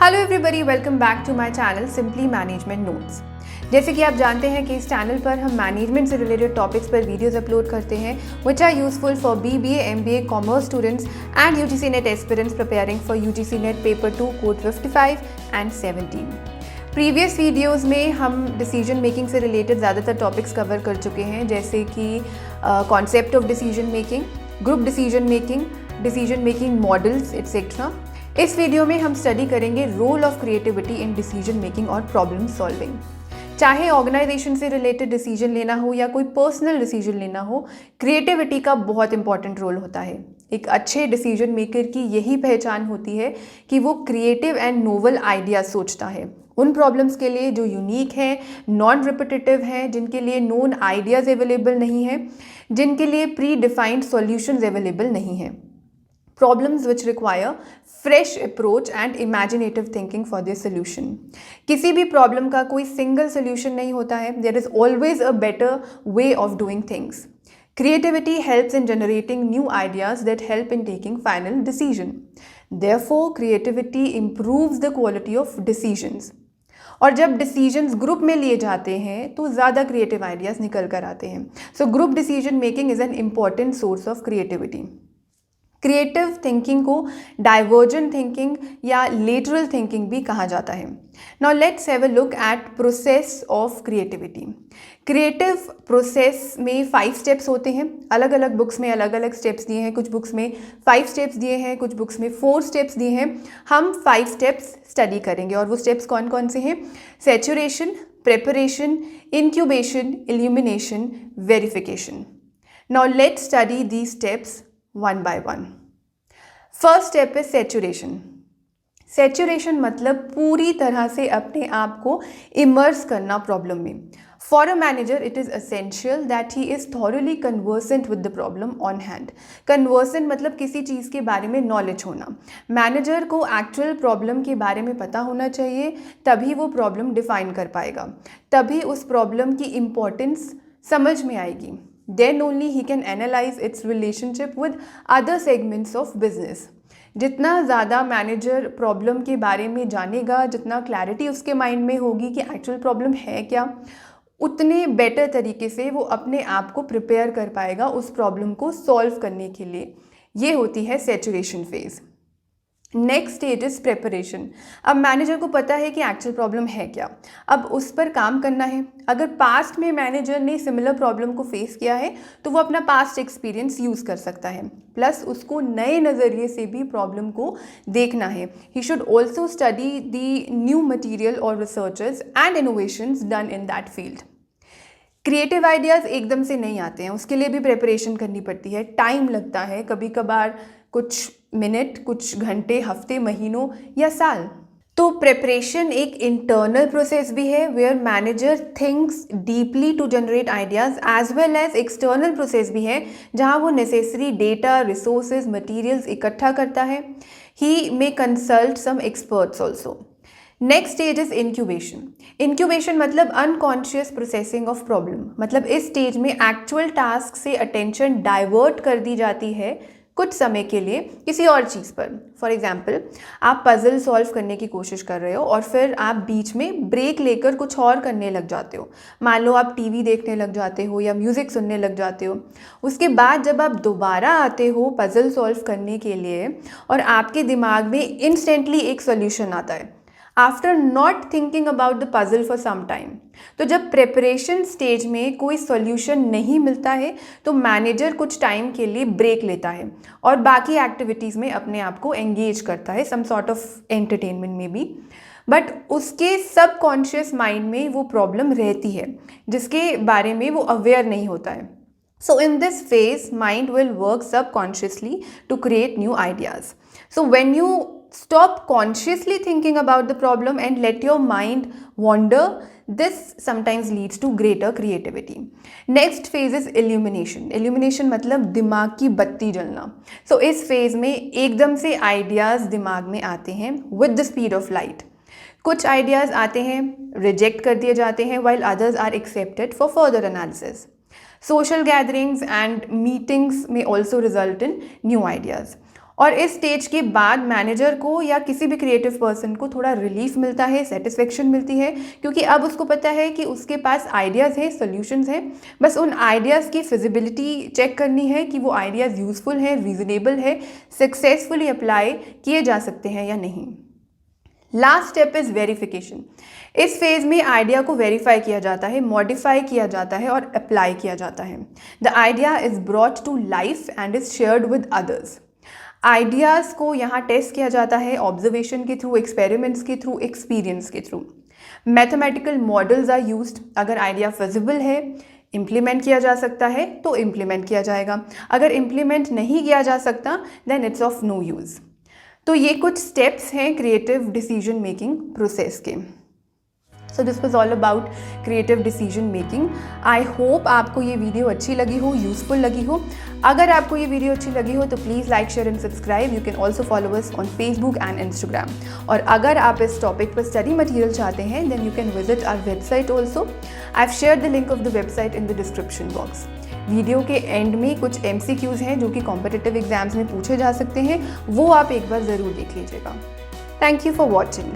Hello everybody, welcome back to my channel simply management notes. जैसे कि आप जानते हैं कि इस चैनल पर हम मैनेजमेंट से रिलेटेड टॉपिक्स पर वीडियोस अपलोड करते हैं which are useful for BBA, MBA, commerce students and UGC net aspirants preparing for UGC net paper 2 code 55 and 17। Previous videos में हम डिसीजन मेकिंग से रिलेटेड ज़्यादातर टॉपिक्स कवर कर चुके हैं, जैसे कि concept of decision making, group decision making models etcetera. इस वीडियो में हम स्टडी करेंगे role of creativity in decision making और प्रॉब्लम सॉल्विंग। चाहे ऑर्गेनाइजेशन से रिलेटेड डिसीजन लेना हो या कोई पर्सनल डिसीजन लेना हो, क्रिएटिविटी का बहुत इंपॉर्टेंट रोल होता है। एक अच्छे डिसीजन मेकर की यही पहचान होती है कि वो क्रिएटिव एंड नोवेल आइडियाज सोचता है उन प्रॉब्लम्स के लिए जो यूनिक हैं, नॉन रिपीटेटिव हैं, जिनके लिए नोन आइडियाज़ अवेलेबल नहीं हैं, जिनके लिए प्री डिफाइंड सॉल्यूशंस अवेलेबल नहीं हैं। Problems which require fresh approach and imaginative thinking for their solution. किसी भी प्रॉब्लम का कोई सिंगल सोल्यूशन नहीं होता है. There is always a better way of doing things. Creativity helps in generating new ideas that help in taking final decision. Therefore, creativity improves the quality of decisions. और जब decisions group में लिए जाते हैं तो ज़्यादा क्रिएटिव आइडियाज़ निकल कर आते हैं. So group decision making is an important source of creativity. Creative thinking को डाइवर्जेंट थिंकिंग या लेटरल थिंकिंग भी कहा जाता है. Now let's have a look at process of creativity. Creative process में 5 स्टेप्स होते हैं. अलग अलग बुक्स में अलग अलग स्टेप्स दिए हैं. कुछ बुक्स में 5 स्टेप्स दिए हैं, कुछ बुक्स में 4 स्टेप्स दिए हैं. हम 5 स्टेप्स स्टडी करेंगे और वो स्टेप्स कौन कौन से हैं? Saturation, preparation, incubation, illumination, verification. Now let's study the steps one by one. First step है सैचुरेशन. सैचुरेशन मतलब पूरी तरह से अपने आप को इमर्स करना प्रॉब्लम में. For a manager it is essential that he is thoroughly conversant with the problem on hand. Conversant मतलब किसी चीज़ के बारे में नॉलेज होना. मैनेजर को एक्चुअल प्रॉब्लम के बारे में पता होना चाहिए, तभी वो प्रॉब्लम डिफाइन कर पाएगा, तभी उस प्रॉब्लम की इम्पोर्टेंस समझ में आएगी. Then only he can analyze its relationship with other segments of business. जितना ज़्यादा मैनेजर प्रॉब्लम के बारे में जानेगा, जितना क्लैरिटी उसके माइंड में होगी कि एक्चुअल प्रॉब्लम है क्या, उतने बेटर तरीके से वो अपने आप को प्रिपेयर कर पाएगा उस प्रॉब्लम को सॉल्व करने के लिए. ये होती है saturation phase. Next stage is preparation. अब मैनेजर को पता है कि एक्चुअल प्रॉब्लम है क्या, अब उस पर काम करना है. अगर पास्ट में मैनेजर ने सिमिलर प्रॉब्लम को फेस किया है तो वो अपना पास्ट एक्सपीरियंस यूज़ कर सकता है, प्लस उसको नए नज़रिए से भी प्रॉब्लम को देखना है. He should also study the new material और researches and innovations done in that field. Creative ideas एकदम से नहीं आते हैं, उसके लिए भी प्रिपरेशन करनी पड़ती है, टाइम लगता है, कभी कभार कुछ मिनट, कुछ घंटे, हफ्ते, महीनों या साल. तो प्रिपरेशन एक इंटरनल प्रोसेस भी है where manager thinks deeply to generate ideas, as well as external process भी है जहां वो नेसेसरी डेटा, रिसोर्सेज, मटेरियल्स इकट्ठा करता है. He may consult some experts also. Next stage is incubation. Incubation मतलब अनकॉन्शियस प्रोसेसिंग ऑफ प्रॉब्लम. मतलब इस स्टेज में एक्चुअल टास्क से अटेंशन डाइवर्ट कर दी जाती है कुछ समय के लिए किसी और चीज़ पर. फॉर एग्जाम्पल, आप पजल सॉल्व करने की कोशिश कर रहे हो और फिर आप बीच में ब्रेक लेकर कुछ और करने लग जाते हो. मान लो आप टीवी देखने लग जाते हो या म्यूज़िक सुनने लग जाते हो. उसके बाद जब आप दोबारा आते हो पजल सॉल्व करने के लिए और आपके दिमाग में इंस्टेंटली एक सोल्यूशन आता है after not thinking about the puzzle for some time. तो जब प्रिपरेशन स्टेज में कोई सॉल्यूशन नहीं मिलता है तो मैनेजर कुछ टाइम के लिए ब्रेक लेता है और बाकी एक्टिविटीज़ में अपने आप को एंगेज करता है, सम सॉर्ट ऑफ एंटरटेनमेंट में भी. बट उसके सबकॉन्शियस माइंड में वो प्रॉब्लम रहती है जिसके बारे में वो अवेयर नहीं होता है. So in this phase, mind will work subconsciously to create new ideas. So when you stop consciously thinking about the problem and let your mind wander, this sometimes leads to greater creativity. Next phase is illumination. Illumination मतलब दिमाग की बत्ती जलना. So इस phase में एकदम से ideas दिमाग में आते हैं with the speed of light. कुछ ideas आते हैं, reject कर दिए जाते हैं, while others are accepted for further analysis. Social gatherings and meetings may also result in new ideas. और इस स्टेज के बाद मैनेजर को या किसी भी क्रिएटिव पर्सन को थोड़ा रिलीफ मिलता है, सेटिस्फेक्शन मिलती है, क्योंकि अब उसको पता है कि उसके पास आइडियाज़ हैं, सॉल्यूशंस हैं। बस उन आइडियाज़ की फिजिबिलिटी चेक करनी है कि वो आइडियाज़ यूज़फुल है, रीजनेबल है, सक्सेसफुली अप्लाई किए जा सकते हैं या नहीं। Last step is verification. इस फेज़ में आइडिया को वेरीफाई किया जाता है, मॉडिफाई किया जाता है और अप्लाई किया जाता है। The idea is brought to life and is shared with others. Ideas को यहाँ टेस्ट किया जाता है ऑब्जर्वेशन के थ्रू, एक्सपेरिमेंट्स के थ्रू, एक्सपीरियंस के through. Mathematical models are used. अगर आइडिया फिजिबल है, इम्प्लीमेंट किया जा सकता है तो इम्प्लीमेंट किया जाएगा। अगर इम्प्लीमेंट नहीं किया जा सकता then it's of no use. तो ये कुछ स्टेप्स हैं क्रिएटिव डिसीजन मेकिंग प्रोसेस के। So this was all about creative decision making. I hope आपको ये वीडियो अच्छी लगी हो, यूज़फुल लगी हो। अगर आपको ये वीडियो अच्छी लगी हो तो please like, share and subscribe. You can also follow us on Facebook and Instagram. और अगर आप इस टॉपिक पर स्टडी मटीरियल चाहते हैं then you can visit our website also. I have shared the link of the website in the description box. Video के end में कुछ MCQs हैं जो कि कॉम्पिटिटिव एग्जाम्स में पूछे जा सकते हैं, वो आप एक बार ज़रूर देख लीजिएगा। Thank you for watching.